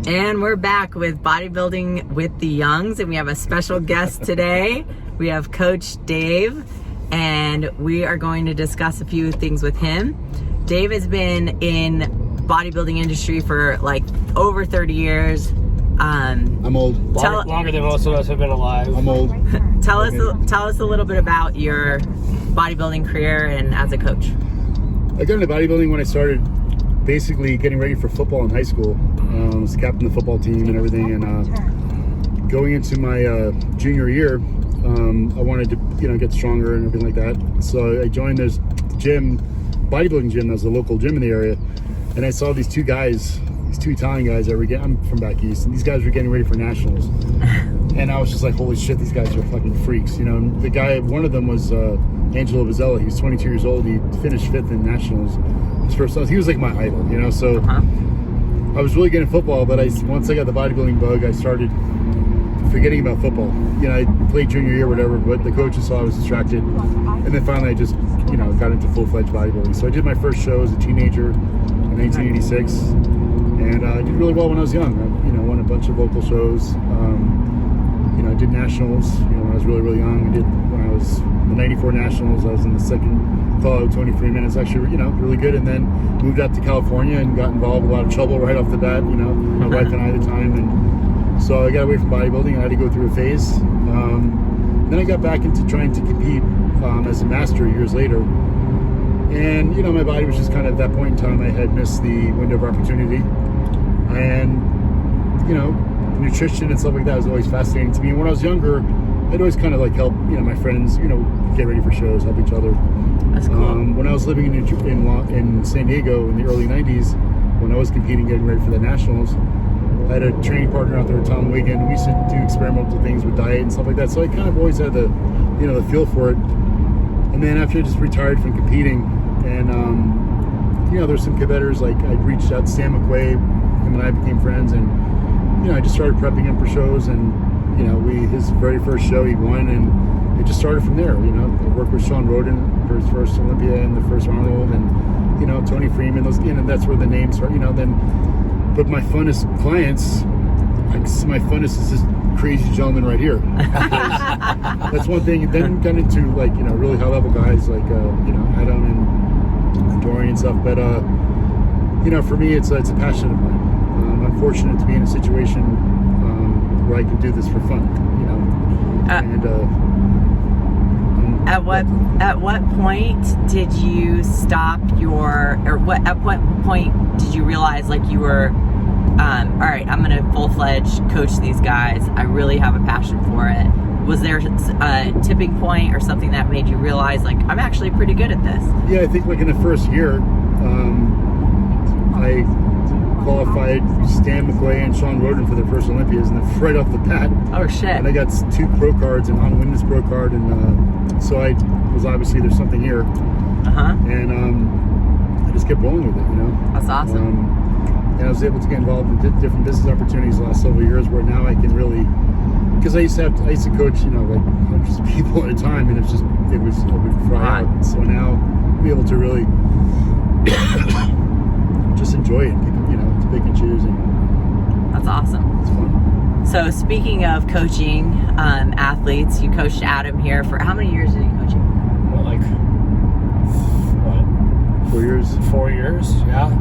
And we're back with Bodybuilding with the Youngs, and we have a special guest today. We have Coach Dave, and we are going to discuss a few things with him. Dave has been in bodybuilding industry for like over 30 years. I'm old. Longer than most of us have been alive. I'm old. Tell us a little bit about your bodybuilding career and as a coach. I got into bodybuilding when I started basically getting ready for football in high school. I was the captain of the football team and everything, and going into my junior year, I wanted to get stronger and everything like that. So I joined this gym, bodybuilding gym. That was a local gym in the area, and I saw these two guys, these two Italian guys that were I'm from back east, and these guys were getting ready for nationals. And I was just like, holy shit, these guys are fucking freaks, And the guy, one of them was Angelo Bozzella. He was 22 years old. He finished 5th in nationals. His first, he was like my idol, So I was really good at football, but once I got the bodybuilding bug, I started forgetting about football. I played junior year, whatever, but the coaches saw I was distracted, and then finally I just, got into full-fledged bodybuilding. So I did my first show as a teenager in 1986, and I did really well when I was young. I, won a bunch of local shows. I did nationals, when I was really, really young. When I was in the 94 nationals, I was in the second call, 23 minutes, actually, really good. And then moved out to California and got involved in a lot of trouble right off the bat, my wife and I at the time. And so I got away from bodybuilding. I had to go through a phase. Then I got back into trying to compete as a master years later. And, my body was just kind of, at that point in time, I had missed the window of opportunity. And, nutrition and stuff like that was always fascinating to me. And when I was younger, I'd always kind of like help, my friends, get ready for shows, help each other. That's cool. When I was living in San Diego in the early 90s, when I was competing, getting ready for the nationals, I had a training partner out there, Tom Wigan. We used to do experimental things with diet and stuff like that. So I kind of always had the, the feel for it. And then after I just retired from competing, and there's some competitors, like I reached out to Sam McQuay, him and I became friends, and I just started prepping him for shows, and his very first show he won, and it just started from there. I worked with Sean Roden for his first Olympia and the first Arnold, and Tony Freeman, and that's where the names start. But my funnest clients, my funnest is this crazy gentleman right here. That's one thing. Then got into really high level guys like Adam and Dorian and stuff. But for me, it's a passion of mine. I'm fortunate to be in a situation where I can do this for fun, At what point did you stop at what point did you realize you were, all right, I'm gonna full-fledged coach these guys. I really have a passion for it. Was there a tipping point or something that made you realize I'm actually pretty good at this? Yeah, I think in the first year, I qualified Stan McQuay and Sean Roden for their first Olympias, and then right off the bat. Oh shit! And I got 2 pro cards and on Wyndham's pro card, and so I was obviously there's something here. And I just kept rolling with it, That's awesome. And I was able to get involved in different business opportunities the last several years, where now I can really, because I used to coach hundreds of people at a time, and it would fry out. So now be able to really just enjoy it, to pick and choose, and that's awesome. It's fun. So speaking of coaching athletes, you coached Adam here for how many years did you coach him? Well, 4 years. 4 years, yeah.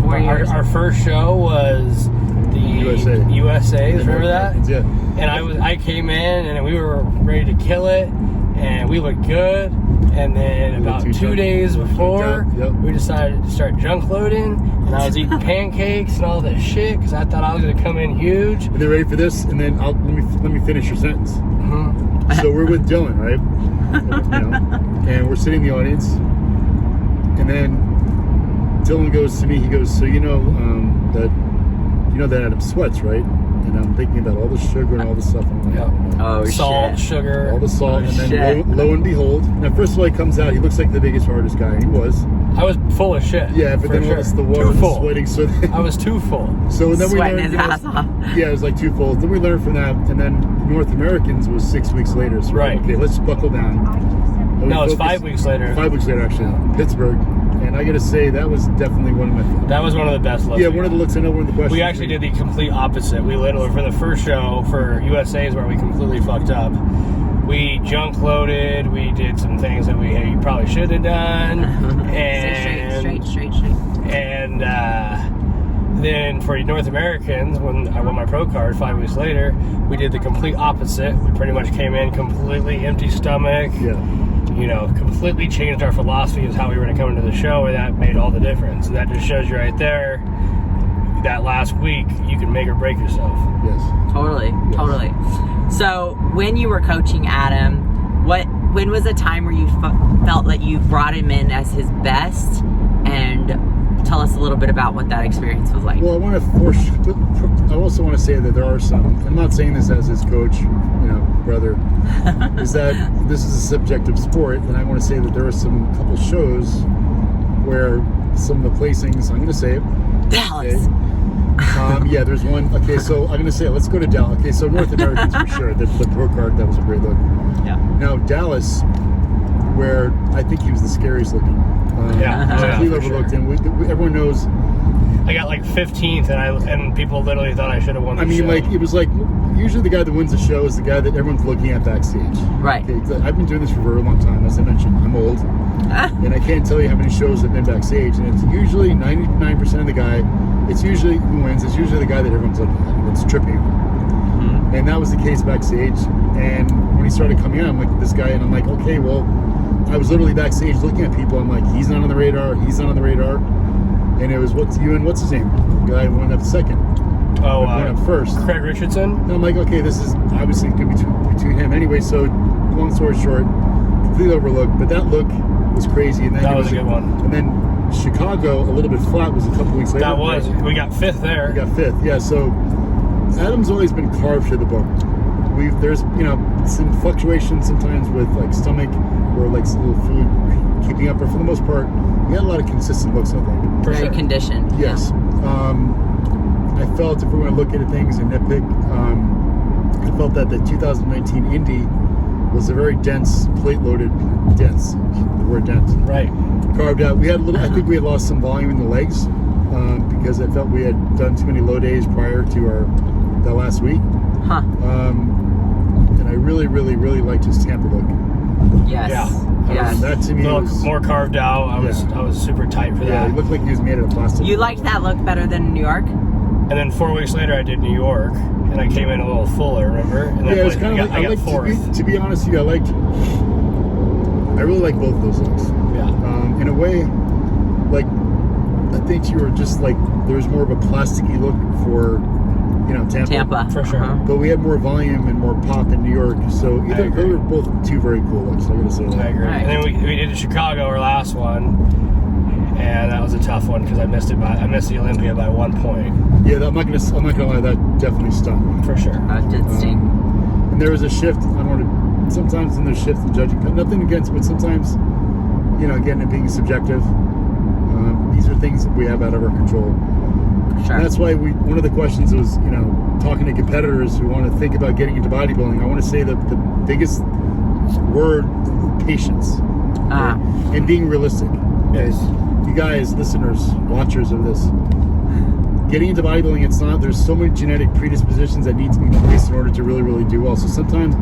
4 years. Our first show was the USA's, remember that? Yeah. And I came in and we were ready to kill it, and we looked good. And then about 2 days before, we decided to start junk loading, and I was eating pancakes and all that shit because I thought I was going to come in huge. And they're ready for this, and then let me finish your sentence. So we're with Dylan, right? And we're sitting in the audience, and then Dylan goes to me. He goes, "So that Adam sweats, right?" And I'm thinking about all the sugar and all the stuff. I'm like, oh, salt, shit. Sugar, all the salt, and then lo and behold, now first of all, he comes out. He looks like the biggest, hardest guy. And he was. I was full of shit. Yeah, but then it's the water, the sweating. So I was too full. So then sweating we learned, his ass off. Yeah, it was like 2 full. Then we learned from that, and then North Americans was 6 weeks later. So right. Okay, let's buckle down. No, it's 5 weeks later. 5 weeks later, actually, Pittsburgh. And I got to say, that was definitely one of my favorites. That was one of the best looks. Yeah, one of the looks. I know one of the questions. We actually did the complete opposite. We literally, for the first show for USA's where we completely fucked up, we junk loaded. We did some things that we probably should have done. And straight. And then for North Americans, when I won my pro card 5 weeks later, we did the complete opposite. We pretty much came in completely empty stomach. Yeah. You know, completely changed our philosophy of how we were going to come into the show, and that made all the difference. And that just shows you right there that last week you can make or break yourself. Yes. Totally. So when you were coaching Adam, when was a time where you felt that you brought him in as his best? And tell us a little bit about what that experience was like. Well, I also want to say that there are some, I'm not saying this as his coach, brother, is that this is a subjective sport, and I want to say that there are some couple shows where some of the placings, I'm going to say it. Dallas. Okay. Yeah, there's one. Okay, so I'm going to say it. Let's go to Dallas. Okay, so North Americans for sure. The pro card, that was a great look. Yeah. Now, Dallas, where I think he was the scariest looking. Completely overlooked, and everyone knows. I got like 15th, and people literally thought I should have won the show. It was like, usually the guy that wins the show is the guy that everyone's looking at backstage. Right. Okay, I've been doing this for a very long time, as I mentioned. I'm old, and I can't tell you how many shows I've been backstage, and it's usually 99% of the guy, it's usually who wins, it's usually the guy that everyone's looking at, everyone's tripping. Mm-hmm. And that was the case backstage, and when he started coming out, I'm like, this guy, and I'm like, okay, well, I was literally backstage looking at people, I'm like, he's not on the radar, and it was, what's his name? The guy who went up second. Oh, went up first. Craig Richardson? And I'm like, okay, this is obviously going to be between him. Anyway, so long story short, completely overlooked. But that look was crazy. And then that was a good one. And then Chicago, a little bit flat, was a couple weeks later. That was. We got 5th there. We got 5th, yeah. So Adam's always been carved to the bone. There's, some fluctuations sometimes with, like, stomach or, like, some little food keeping up. But for the most part, we had a lot of consistent looks, I think. Very conditioned. Yes. I felt, if we're going to look at things and nitpick, I felt that the 2019 Indy was a very dense, plate-loaded, dense. The word dense. Right. Carved out. We had a little. I think we had lost some volume in the legs because I felt we had done too many low days prior to that last week. Huh. And I really, really, really liked his Tampa look. Yes. Yeah. Yes. That to me was more carved out. I was super tight for that. Yeah, he looked like he was made out of plastic. You liked that look better than New York? And then 4 weeks later, I did New York, and I came in a little fuller, remember? And then it was kind of like, I got 4th. To be honest with you, I really like both of those looks. Yeah. In a way, like, I think you were just like, there was more of a plasticky look for, Tampa. For sure. But we had more volume and more pop in New York, so they were both two very cool looks, I gotta say that. I agree. Right. And then we did Chicago, our last one. And that was a tough one because I missed the Olympia by 1 point. Yeah, I'm not gonna lie, that definitely stung me. For sure. That did sting. And there was a shift. Sometimes in there's shifts in judging, nothing against, but sometimes, again, it being subjective. These are things that we have out of our control. Sure. And that's why one of the questions was, talking to competitors who want to think about getting into bodybuilding. I want to say that the biggest word, patience, and being realistic. Yes. You guys, listeners, watchers of this, getting into bodybuilding, there's so many genetic predispositions that need to be placed in order to really, really do well. So sometimes,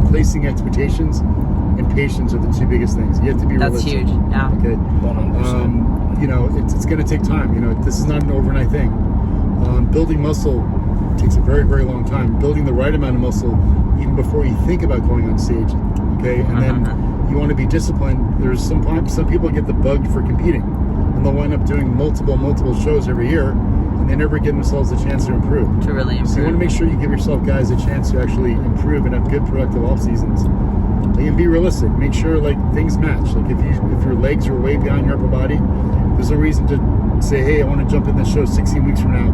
placing expectations and patience are the two biggest things. You have to be realistic. That's huge, yeah. Okay. 100%. It's going to take time. This is not an overnight thing. Building muscle takes a very, very long time. Building the right amount of muscle even before you think about going on stage. Okay, and then you want to be disciplined. There's some people get the bug for competing, and they'll wind up doing multiple shows every year, and they never give themselves a chance to improve. To really improve. So you want to make sure you give yourself, guys, a chance to actually improve and have good, productive off seasons. And be realistic. Make sure things match. Like if your legs are way behind your upper body, there's no reason to say, hey, I want to jump in this show 16 weeks from now.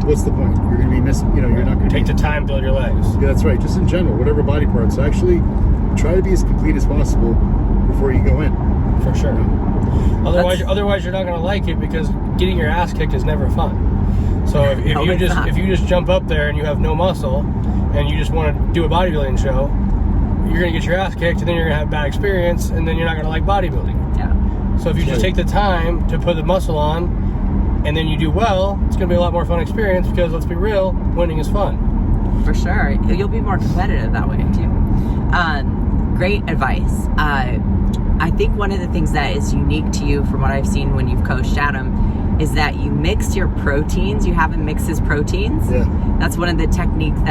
What's the point? You're going to be missing. You're not going to take the time, build your legs. Yeah, that's right. Just in general, whatever body parts. So actually, try to be as complete as possible before you go in. For sure. Otherwise, you're not going to like it because getting your ass kicked is never fun. So if you just jump up there and you have no muscle, and you just want to do a bodybuilding show, you're going to get your ass kicked, and then you're going to have a bad experience, and then you're not going to like bodybuilding. Yeah. So if you just take the time to put the muscle on, and then you do well, it's going to be a lot more fun experience because, let's be real, winning is fun. For sure. You'll be more competitive that way, too. Great advice. I think one of the things that is unique to you from what I've seen when you've coached Adam is that you mix your proteins. You have him mix his proteins. Yeah. That's one of the techniques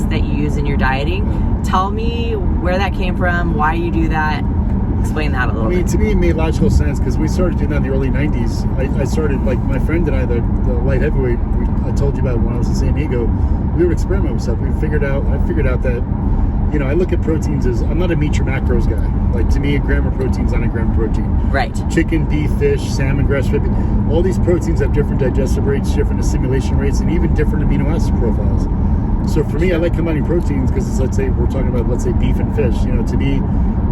that you use in your dieting. Tell me where that came from, why you do that. Explain that a little bit. To me, it made logical sense because we started doing that in the early 90s. I started, like, my friend and I, the light heavyweight, I told you about when I was in San Diego, we would experiment with stuff. I figured out that, you know, I look at proteins as, I'm not a meat or macros guy. Like, to me, a gram of protein is not a gram of protein. Right. Chicken, beef, fish, salmon, grass-fed, all these proteins have different digestive rates, different assimilation rates, and even different amino acid profiles. So for me, I like combining proteins because, let's say we're talking about, beef and fish. You know, to me,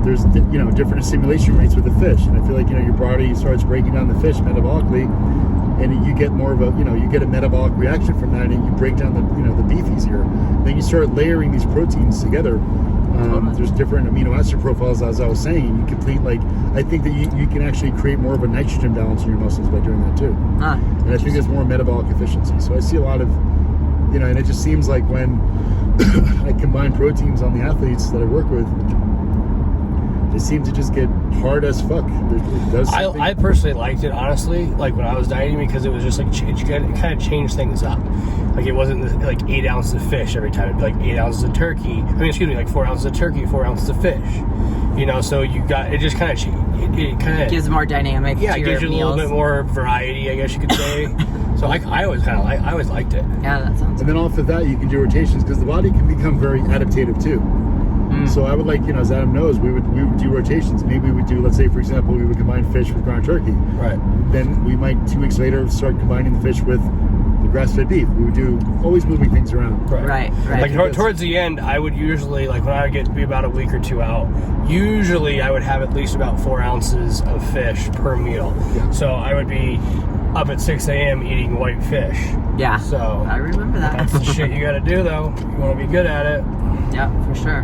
there's, you know, different assimilation rates with the fish. And I feel like, you know, your body starts breaking down the fish metabolically, and you get more of a, you know, you get a metabolic reaction from that, and you break down the, you know, the beef easier. Then you start layering these proteins together. There's different amino acid profiles, as I was saying. You complete, like, I think that you can actually create more of a nitrogen balance in your muscles by doing that too. And I think there's more metabolic efficiency. So I see a lot of, you know, and it just seems like when I combine proteins on the athletes that I work with, they seem to just get hard as fuck. It does I personally liked it, honestly, like when I was dieting, because it was just like, it kind of changed things up. Like, it wasn't like 8 ounces of fish every time. It'd be like 8 ounces of turkey. Like 4 ounces of turkey, 4 ounces of fish. You know, so you got, it just kind of gives more dynamic. Yeah, to it gives your you a meals. little bit more variety, I guess you could say. So I always liked it. Yeah, that sounds. And then off of that, you can do rotations because the body can become very adaptative too. So I would, like, you know, as Adam knows, we would do rotations. Maybe we would do, let's say, for example, we would combine fish with ground turkey. Right. Then we might 2 weeks later start combining the fish with the grass-fed beef. We would do, always moving things around. Right. Like towards the end, I would usually, like when I would get to be about a week or two out, usually I would have at least about 4 ounces of fish per meal. Yeah. So I would be up at 6 a.m. eating white fish. Yeah. So I remember that. that's the shit you got to do, though. You want to be good at it. Yeah, for sure.